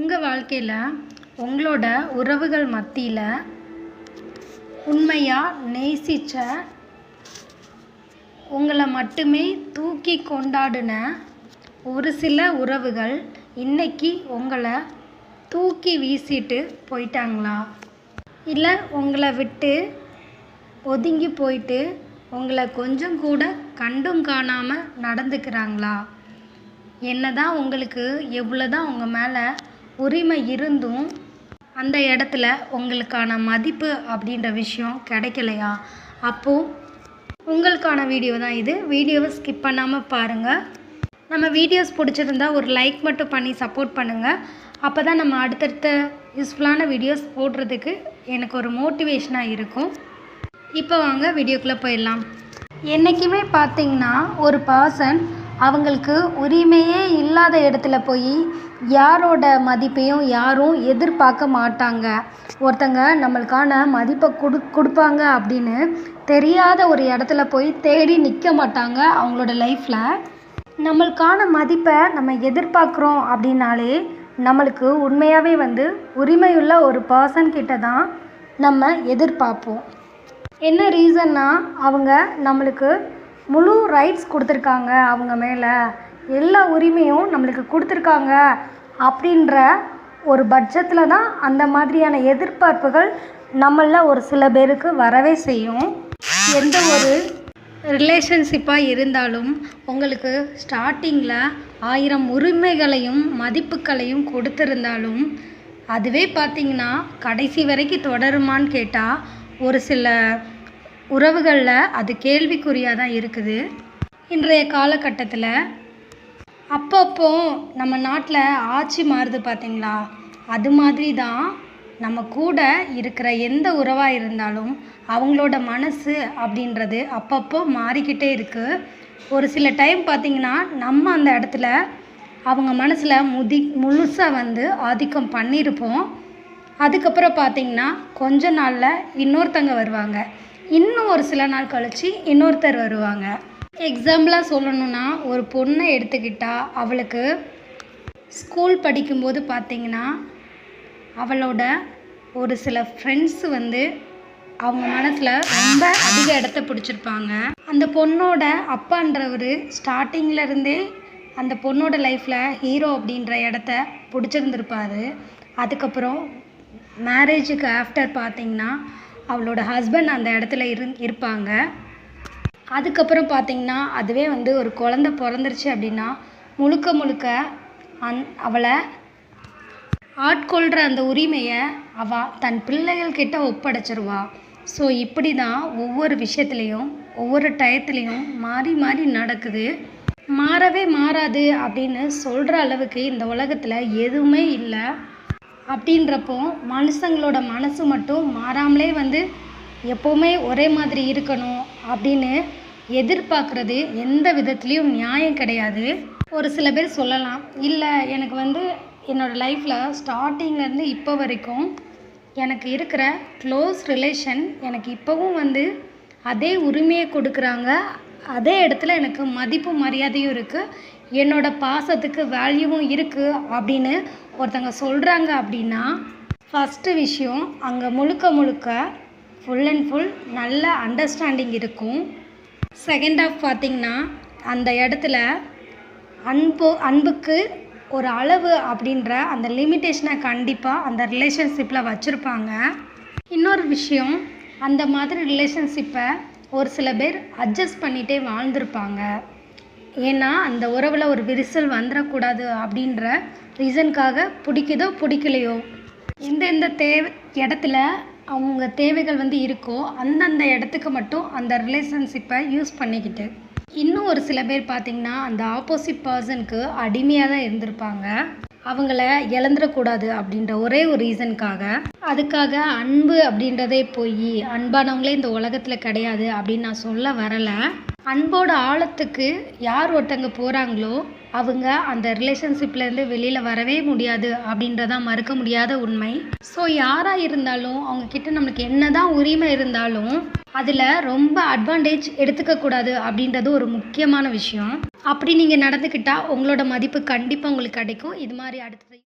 உங்கள் வாழ்க்கையில் உங்களோட உறவுகள் மத்தியில் உண்மையாக நேசித்த உங்களை மட்டுமே தூக்கி கொண்டாடின ஒரு சில உறவுகள் இன்னைக்கு உங்களை தூக்கி வீசிட்டு போயிட்டாங்களா? இல்லை உங்களை விட்டு ஒதுங்கி போயிட்டு உங்களை கொஞ்சம் கூட கண்டும் காணாமல் நடந்துக்கிறாங்களா? என்னதான் உங்களுக்கு எவ்வளோதான் உங்கள் மேலே உரிமை இருந்தும் அந்த இடத்துல உங்களுக்கான மதிப்பு அப்படின்ற விஷயம் கிடைக்கலையா? அப்போது உங்களுக்கான வீடியோ தான் இது. வீடியோவை ஸ்கிப் பண்ணாமல் பாருங்கள். நம்ம வீடியோஸ் பிடிச்சிருந்தா ஒரு லைக் மட்டும் பண்ணி சப்போர்ட் பண்ணுங்கள். அப்போ தான் நம்ம அடுத்தடுத்த யூஸ்ஃபுல்லான வீடியோஸ் போடுறதுக்கு எனக்கு ஒரு மோட்டிவேஷனாக இருக்கும். இப்போ வாங்க வீடியோக்குள்ளே போயிடலாம். என்றைக்குமே பார்த்திங்கன்னா ஒரு பர்சன் அவங்களுக்கு உரிமையே இல்லாத இடத்துல போய் யாரோட மதிப்பையும் யாரும் எதிர்பார்க்க மாட்டாங்க. ஒருத்தங்க நம்மளுக்கான மதிப்பை கொடுப்பாங்க அப்படின்னு தெரியாத ஒரு இடத்துல போய் தேடி நிற்க மாட்டாங்க. அவங்களோட லைஃப்பில் நம்மளுக்கான மதிப்பை நம்ம எதிர்பார்க்குறோம் அப்படின்னாலே நம்மளுக்கு உண்மையாகவே உரிமையுள்ள ஒரு பர்சன் கிட்ட தான் நம்ம எதிர்பார்ப்போம். என்ன ரீசன்னா அவங்க நம்மளுக்கு முழு ரைட்ஸ் கொடுத்துருக்காங்க, அவங்க மேலே எல்லா உரிமையும் நம்மளுக்கு கொடுத்துருக்காங்க அப்படின்ற ஒரு பட்சத்தில் தான் அந்த மாதிரியான எதிர்பார்ப்புகள் நம்மளில் ஒரு சில பேருக்கு வரவே செய்யும். எந்த ஒரு ரிலேஷன்ஷிப்பாக இருந்தாலும் உங்களுக்கு ஸ்டார்டிங்கில் 1000 உரிமைகளையும் மதிப்புகளையும் கொடுத்துருந்தாலும் அதுவே பார்த்திங்கன்னா கடைசி வரைக்கும் தொடருமான்னு கேட்டால் ஒரு சில உறவுகளில் அது கேள்விக்குறியாக தான் இருக்குது. இன்றைய காலகட்டத்தில் அப்பப்போ நம்ம நாட்டில் ஆட்சி மாறுது பார்த்திங்களா? அது மாதிரி தான் நம்ம கூட இருக்கிற எந்த உறவாக இருந்தாலும் அவங்களோட மனசு அப்படின்றது அப்பப்போ மாறிக்கிட்டே இருக்குது. ஒரு சில டைம் பார்த்திங்கன்னா நம்ம அந்த இடத்துல அவங்க மனசில் முழுசாக ஆதிக்கம் பண்ணியிருப்போம். அதுக்கப்புறம் பார்த்திங்கன்னா கொஞ்ச நாளில் இன்னொருத்தங்க வருவாங்க, இன்னும் ஒரு சில நாள் கழித்து இன்னொருத்தர் வருவாங்க. எக்ஸாம்பிளாக சொல்லணுன்னா ஒரு பொண்ணை எடுத்துக்கிட்டால் அவளுக்கு ஸ்கூல் படிக்கும்போது பார்த்திங்கன்னா அவளோட ஒரு சில ஃப்ரெண்ட்ஸு அவங்க மனசில் ரொம்ப அதிக இடத்த பிடிச்சிருப்பாங்க. அந்த பொண்ணோட அப்பான்றவர் ஸ்டார்டிங்லேருந்தே அந்த பொண்ணோட லைஃப்பில் ஹீரோ அப்படின்ற இடத்த பிடிச்சிருந்துருப்பார். அதுக்கப்புறம் மேரேஜுக்கு ஆஃப்டர் பார்த்திங்கன்னா அவளோட ஹஸ்பண்ட் அந்த இடத்துல இருப்பாங்க. அதுக்கப்புறம் பார்த்திங்கன்னா அதுவே ஒரு குழந்த பிறந்துருச்சு அப்படின்னா முழுக்க அவளை ஆட்கொள்கிற அந்த உரிமையை அவள் தன் பிள்ளைகள்கிட்ட ஒப்படைச்சிருவா. ஸோ இப்படி தான் ஒவ்வொரு விஷயத்துலேயும் ஒவ்வொரு டயத்துலேயும் மாறி மாறி நடக்குது. மாறவே மாறாது அப்படின்னு சொல்கிற அளவுக்கு இந்த உலகத்தில் எதுவுமே இல்லை. அப்படின்றப்போ மனுஷங்களோட மனசு மட்டும் மாறாமலே எப்போவுமே ஒரே மாதிரி இருக்கணும் அப்படின்னு எதிர்பார்க்குறது எந்த விதத்துலேயும் நியாயம் கிடையாது. ஒரு சில பேர் சொல்லலாம், இல்லை எனக்கு என்னோடய லைஃப்பில் ஸ்டார்டிங்லேருந்து இப்போ வரைக்கும் எனக்கு இருக்கிற க்ளோஸ் ரிலேஷன் எனக்கு இப்போவும் அதே உரிமையை கொடுக்குறாங்க, அதே இடத்துல எனக்கு மதிப்பு மரியாதையும் இருக்குது, என்னோடய பாசத்துக்கு வேல்யூவும் இருக்குது அப்படின்னு ஒருத்தங்க சொல்கிறாங்க. அப்படின்னா ஃபஸ்ட்டு விஷயம் அங்கே முழுக்க ஃபுல் அண்ட் ஃபுல் நல்ல அண்டர்ஸ்டாண்டிங் இருக்கும். செகண்ட் ஆஃப் பார்த்திங்கன்னா அந்த இடத்துல அன்புக்கு ஒரு அளவு அப்படின்ற அந்த லிமிட்டேஷனை கண்டிப்பாக அந்த ரிலேஷன்ஷிப்பில் வச்சுருப்பாங்க. இன்னொரு விஷயம், அந்த மாதிரி ரிலேஷன்ஷிப்பை ஒரு சில பேர் அட்ஜஸ்ட் பண்ணிகிட்டே வாழ்ந்திருப்பாங்க. ஏன்னா அந்த உறவில் ஒரு விரிசல் வந்துடக்கூடாது அப்படின்ற ரீசனுக்காக பிடிக்குதோ பிடிக்கலையோ எந்தெந்த இடத்துல அவங்க தேவைகள் இருக்கோ அந்தந்த இடத்துக்கு மட்டும் அந்த ரிலேஷன்ஷிப்பை யூஸ் பண்ணிக்கிட்டு இன்னும் ஒரு சில பேர் பார்த்திங்கன்னா அந்த ஆப்போசிட் பர்சனுக்கு அடிமையாக தான் இருந்திருப்பாங்க. அவங்கள இழந்துடக்கூடாது அப்படின்ற ஒரே ஒரு ரீசனுக்காக. அதுக்காக அன்பு அப்படின்றதே போய் அன்பானவங்களே இந்த உலகத்தில் கிடையாது அப்படின்னு நான் சொல்ல வரலை. அன்போட ஆழத்துக்கு யார் ஒருத்தங்க போகிறாங்களோ அவங்க அந்த ரிலேஷன்ஷிப்லேருந்து வெளியில் வரவே முடியாது அப்படின்றதான் மறுக்க முடியாத உண்மை. ஸோ யாராக இருந்தாலும் அவங்கக்கிட்ட நம்மளுக்கு என்ன தான் உரிமை இருந்தாலும் அதில் ரொம்ப அட்வான்டேஜ் எடுத்துக்கக்கூடாது அப்படின்றது ஒரு முக்கியமான விஷயம். அப்படி நீங்கள் நடந்துக்கிட்டால் உங்களோட மதிப்பு கண்டிப்பாக உங்களுக்கு கிடைக்கும். இது மாதிரி அடுத்தது